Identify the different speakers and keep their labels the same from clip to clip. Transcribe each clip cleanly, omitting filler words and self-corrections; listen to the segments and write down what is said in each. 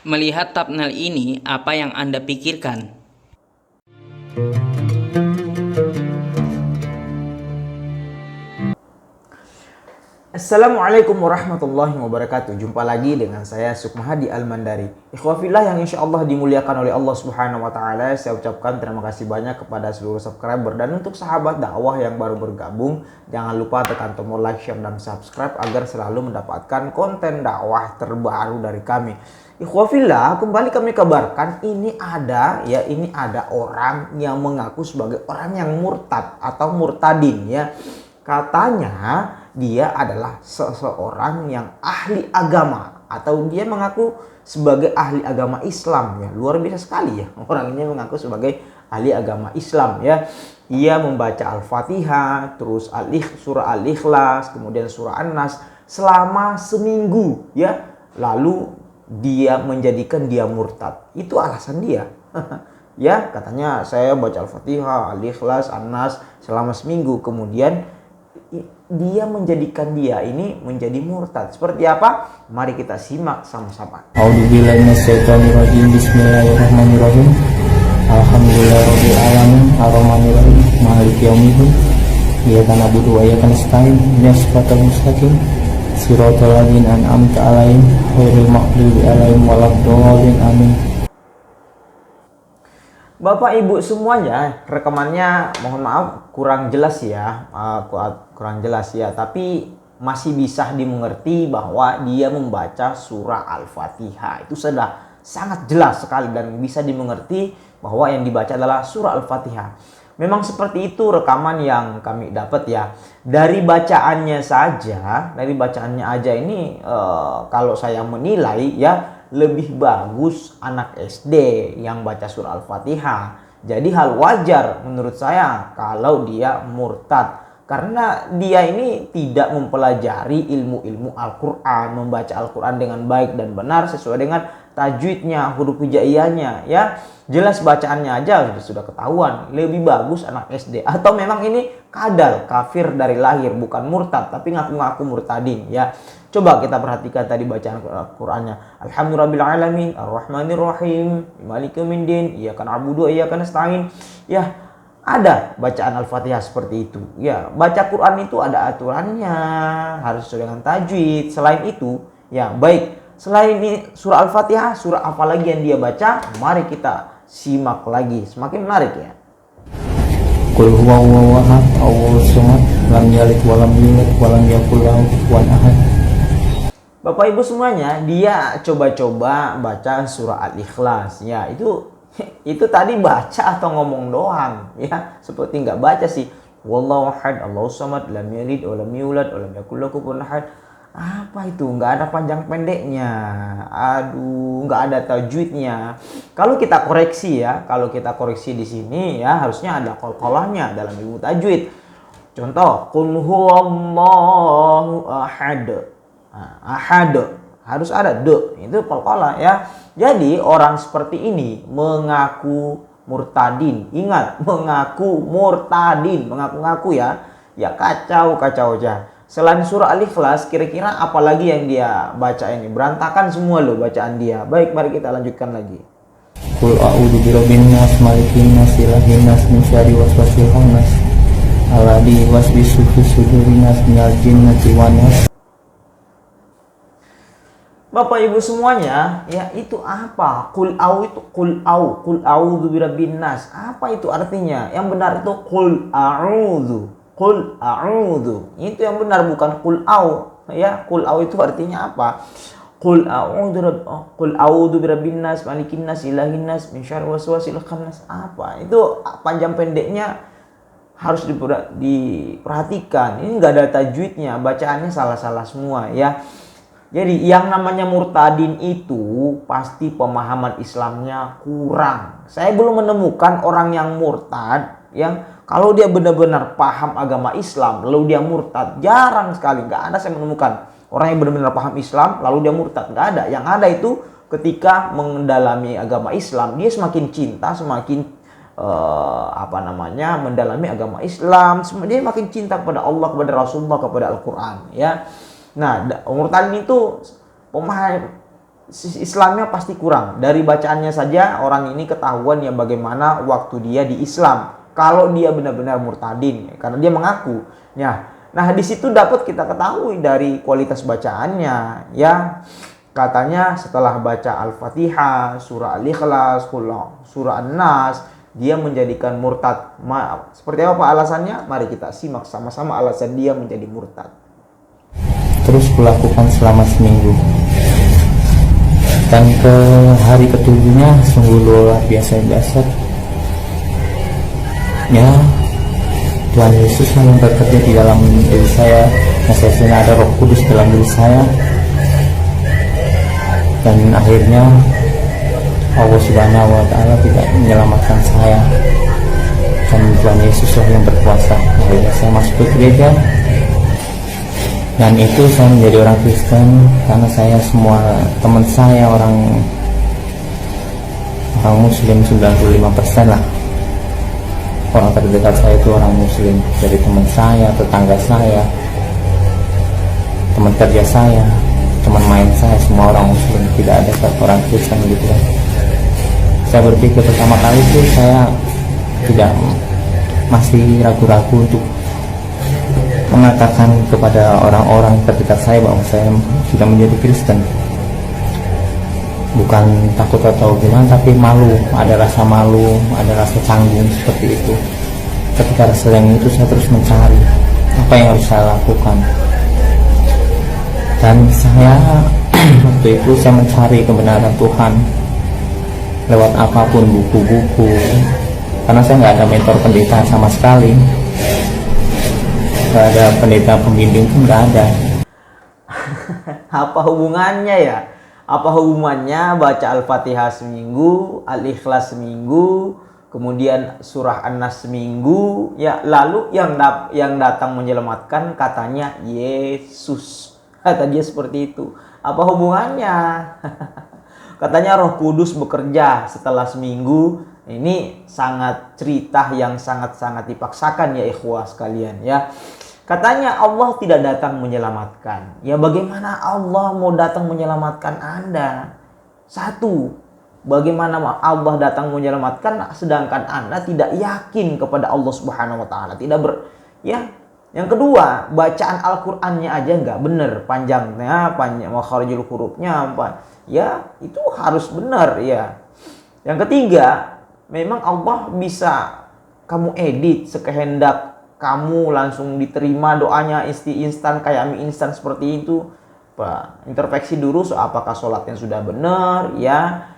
Speaker 1: Melihat thumbnail ini, apa yang Anda pikirkan?
Speaker 2: Assalamualaikum warahmatullahi wabarakatuh. Jumpa lagi dengan saya Sukmahadi Al-Mandari. Ikhwafillah yang insya Allah dimuliakan oleh Allah Subhanahu wa Ta'ala, saya ucapkan terima kasih banyak kepada seluruh subscriber. Dan untuk sahabat dakwah yang baru bergabung, jangan lupa tekan tombol like, share, dan subscribe agar selalu mendapatkan konten dakwah terbaru dari kami. Ikhwafillah, kembali kami kabarkan ini ada orang yang mengaku sebagai orang yang murtad atau murtadin ya. Katanya dia adalah seseorang yang ahli agama atau dia mengaku sebagai ahli agama Islam ya. Luar biasa sekali ya. Orang ini mengaku sebagai ahli agama Islam ya. Ia membaca Al-Fatihah, terus surah Al-Ikhlas, kemudian surah An-Nas selama seminggu ya. Lalu dia menjadikan dia murtad. Itu alasan dia. Ya, katanya saya baca Al-Fatihah, Al-Ikhlas, An-Nas selama seminggu, kemudian dia menjadikan dia ini menjadi murtad. Seperti apa? Mari kita simak sama-sama.
Speaker 3: A'udzubillahi minasyaitonirrajim. Bismillahirrahmanirrahim. Alhamdulillahirabbil alamin, arrahmanirrahim, maliki yaumiddin. Iyyaka na'budu wa iyyaka nasta'in. Ihdinas siratal mustaqim. Shiratal ladzina an'amta 'alaihim ghairil maghdubi 'alaihim waladdallin. Amin.
Speaker 2: Bapak Ibu semuanya, rekamannya mohon maaf kurang jelas ya, kurang jelas ya, tapi masih bisa dimengerti bahwa dia membaca surah Al-Fatihah. Itu sudah sangat jelas sekali dan bisa dimengerti bahwa yang dibaca adalah surah Al-Fatihah. Memang seperti itu rekaman yang kami dapat ya. Dari bacaannya aja ini kalau saya menilai ya, lebih bagus anak SD yang baca surah Al-Fatihah. Jadi hal wajar menurut saya kalau dia murtad, karena dia ini tidak mempelajari ilmu-ilmu Al-Quran, membaca Al-Quran dengan baik dan benar sesuai dengan tajwidnya, huruf hijaiyahnya ya. Jelas bacaannya aja sudah ketahuan. Lebih bagus anak SD, atau memang ini kadal, kafir dari lahir, bukan murtad tapi ngaku-ngaku murtadin ya. Coba kita perhatikan tadi bacaan Al-Qur'annya. Alhamdulillahirabbil alamin, arrahmanirrahim, maliki yaumiddin, iyyaka na'budu wa iyyaka nasta'in. Ya, ada bacaan Al-Fatihah seperti itu. Ya, baca Quran itu ada aturannya, harus sesuai dengan tajwid. Selain itu, ya baik. Selain ini surah Al-Fatihah, surah apa lagi yang dia baca? Mari kita simak lagi. Semakin menarik ya.
Speaker 3: Qul huwallahu ahad, Allahus samad, lam yalid walam yulad walam yakul lahu kufuwan ahad.
Speaker 2: Bapak Ibu semuanya, dia coba-coba baca surah Al-Ikhlas. Ya, itu tadi baca atau ngomong doang ya, seperti nggak baca sih. Wallahu ahad, Allahus samad, lam yalid walam yulad walam yakul lahu kufuwan ahad. Apa itu? Nggak ada panjang pendeknya. Aduh, nggak ada tajwidnya. Kalau kita koreksi di sini ya, harusnya ada qalqalahnya dalam ilmu tajwid. Contoh, qul huwallahu ahad. Nah, ahad harus ada de, itu qalqalah ya. Jadi orang seperti ini mengaku murtadin. Ingat, mengaku murtadin, mengaku-ngaku ya. Ya kacau aja. Selain surah Al-Ikhlas, kira-kira apalagi yang dia baca ini? Berantakan semua loh bacaan dia. Baik, mari kita lanjutkan lagi.
Speaker 3: Qul a'udzu birabbin nas, malikin nas, ilahin nas, min syarri waswasil khannas, alladzi yuwaswisu fi sudurin nas minal jinnati wan nas.
Speaker 2: Bapak Ibu semuanya, ya itu apa? Qul a'udzu birabbin nas. Apa itu artinya? Yang benar itu qul a'udzu. Qul a'udzu. Itu yang benar, bukan qul au. Ya, qul au itu artinya apa? Qul a'udzu birabbin nas, malikin nas, ilahin nas, min syarri waswasil khannas. Apa? Itu panjang pendeknya harus diperhatikan. Ini enggak ada tajwidnya, bacaannya salah-salah semua ya. Jadi yang namanya murtadin itu pasti pemahaman Islamnya kurang. Saya belum menemukan orang yang murtad yang kalau dia benar-benar paham agama Islam lalu dia murtad. Jarang sekali, nggak ada saya menemukan orang yang benar-benar paham Islam lalu dia murtad. Nggak ada. Yang ada itu ketika mendalami agama Islam, dia semakin cinta, semakin mendalami agama Islam, dia makin cinta kepada Allah, kepada Rasulullah, kepada Al-Quran ya. Nah, murtadin itu Islamnya pasti kurang. Dari bacaannya saja orang ini ketahuan ya bagaimana waktu dia di Islam. Kalau dia benar-benar murtadin, karena dia mengaku. Ya, nah di situ dapat kita ketahui dari kualitas bacaannya. Ya, katanya setelah baca Al-Fatihah, surah Al-Ikhlas, surah An-Nas, dia menjadikan murtad. Seperti apa alasannya? Mari kita simak sama-sama alasan dia menjadi murtad.
Speaker 3: Terus kulakukan selama seminggu. Dan ke hari ketujuhnya sungguh luar biasa dahsyat. Ya, Tuhan Yesus yang bekerja di dalam diri saya. Nah, ada Roh Kudus dalam diri saya. Dan akhirnya Allah Subhanahu wa Ta'ala tidak menyelamatkan saya. Dan Tuhan Yesus yang berkuasa. Akhirnya saya masuk ke gereja. Dan itu saya menjadi orang Kristen karena saya semua teman saya orang Muslim 95% lah. Orang terdekat saya itu orang Muslim, dari teman saya, tetangga saya, teman kerja saya, teman main saya, semua orang Muslim, tidak ada satu orang Kristen gitu kan. Saya berpikir pertama kali itu saya tidak masih ragu-ragu untuk mengatakan kepada orang-orang terdekat saya bahwa saya sudah menjadi Kristen. Bukan takut atau gimana, tapi malu, ada rasa malu, ada rasa canggung seperti itu. Ketika rasa yang itu saya terus mencari apa yang harus saya lakukan. Dan saya waktu itu saya mencari kebenaran Tuhan lewat apapun, buku-buku, karena saya nggak ada mentor pendeta sama sekali. Gak ada pendeta pembimbing pun gak ada.
Speaker 2: Apa hubungannya ya? Apa hubungannya baca Al-Fatihah seminggu, Al-Ikhlas seminggu, kemudian surah An-Nas seminggu, ya lalu yang datang menyelamatkan katanya Yesus. Kata dia seperti itu. Apa hubungannya? Katanya Roh Kudus bekerja setelah seminggu. Ini sangat cerita yang sangat-sangat dipaksakan ya ikhwah sekalian ya. Katanya Allah tidak datang menyelamatkan. Ya bagaimana Allah mau datang menyelamatkan Anda? Satu, bagaimana Allah datang menyelamatkan sedangkan Anda tidak yakin kepada Allah Subhanahu wa Ta'ala, ya. Yang kedua, bacaan Al-Qur'annya aja nggak benar, panjangnya, makharijul hurufnya apa. Ya, itu harus benar ya. Yang ketiga, memang Allah bisa kamu edit sekehendak kamu, langsung diterima doanya instan kayak mie instan seperti itu. Pak, introspeksi dulu apakah sholatnya sudah benar ya.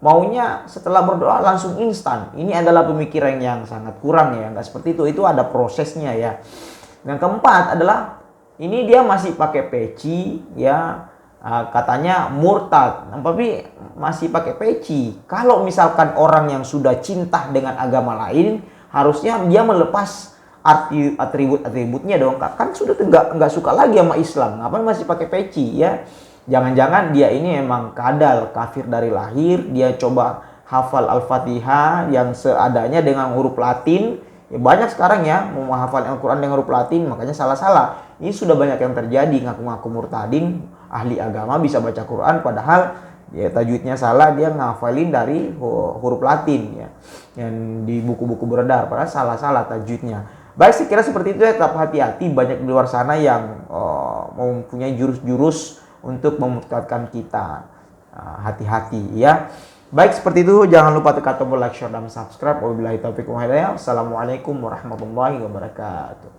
Speaker 2: Maunya setelah berdoa langsung instan. Ini adalah pemikiran yang sangat kurang ya, nggak seperti itu. Itu ada prosesnya ya. Yang keempat adalah ini dia masih pakai peci ya. Katanya murtad, tapi masih pakai peci. Kalau misalkan orang yang sudah cinta dengan agama lain, harusnya dia melepas atribut-atributnya dong. Kan sudah nggak suka lagi sama Islam, ngapain masih pakai peci ya? Jangan-jangan dia ini emang kadal, kafir dari lahir. Dia coba hafal Al-Fatihah yang seadanya dengan huruf Latin. Ya banyak sekarang ya mau menghafal Al-Quran dengan huruf Latin, makanya salah-salah. Ini sudah banyak yang terjadi, ngaku-ngaku murtadin, ahli agama bisa baca Quran padahal ya tajwidnya salah, dia ngafalin dari huruf Latin ya. Yang di buku-buku beredar padahal salah-salah tajwidnya. Baik, saya kira seperti itu ya, tetap hati-hati, banyak di luar sana yang mempunyai jurus-jurus untuk memurtadkan kita. Hati-hati ya. Baik, seperti itu, jangan lupa tekan tombol like, share, dan subscribe. Wabillahi taufiq wal hidayah. Assalamualaikum warahmatullahi wabarakatuh.